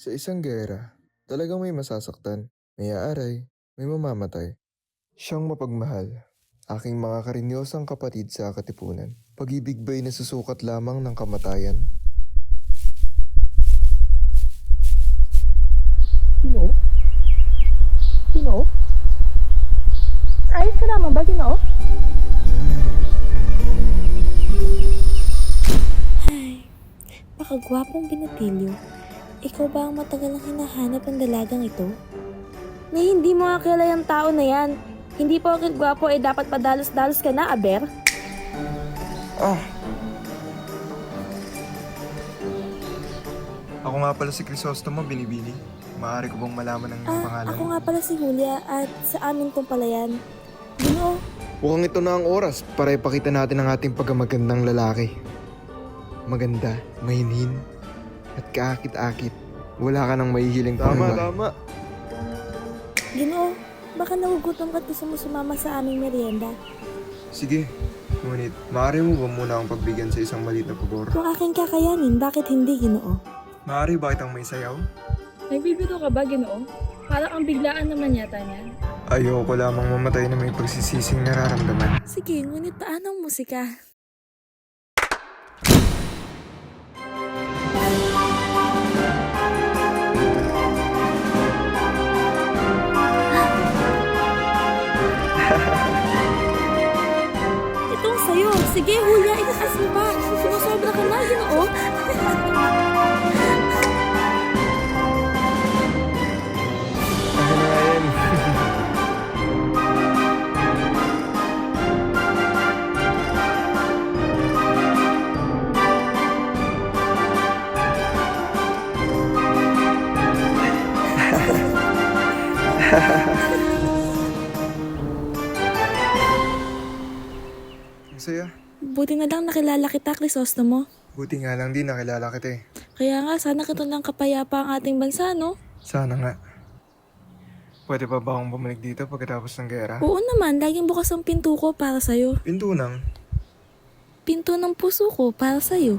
Sa isang gera, talagang may masasaktan, may aaray, may mamamatay. Siyang mapagmahal, aking mga karinyosang kapatid sa katipunan. Pag-ibig ba'y nasusukat lamang ng kamatayan? Ginoo? Ginoo? Ayos ka naman ba, Ginoo? Ay, pakagwapong binatilyo. Ikaw ba ang matagal nang hinahanap ang dalagang ito? Ni hindi mo nga kilala yung tao na yan. Hindi po ako gwapo eh dapat padalos-dalos ka na, Aber. Ah! Ako nga pala si Crisostomo, Binibini. Maaari ko bang malaman ang iyong pangalan? Ako nga pala si Julia at sa amin tong palayan. Ginoo, Mukhang ito na ang oras para ipakita natin ang ating pagkamagandang lalaki. Maganda, mahinhin, at kaakit-akit. Wala ka nang mahihiling panghiwa. Tama. Ginoo, baka nagugutom ka't gusto mo sumama sa aming merienda. Sige, ngunit maaari mo ba muna akong pagbigyan sa isang maliit na pabor? Kung aking kakayanin, bakit hindi, Ginoo? Maaari ba kitang may sayaw? Nagbibiro ka ba, Ginoo? Parang ang biglaan naman yata niyan. Ayoko lamang mamatay na may pagsisising nararamdaman. Sige, ngunit paano ang musika? Itong sayo. Sige, Julia, itaas mo pa. Sumusobra ka na, Ginoo. Ayan. Ang saya. Buti na lang nakilala kita, Crisostomo. Buti nga lang din nakilala kita eh. Kaya nga, sana katulang kapayapa ang ating bansa, no? Sana nga. Pwede pa ba akong bumalik dito pagkatapos ng gera? Oo naman, laging bukas ang pinto ko para sa'yo. Pinto nang. Pinto ng puso ko para sa'yo.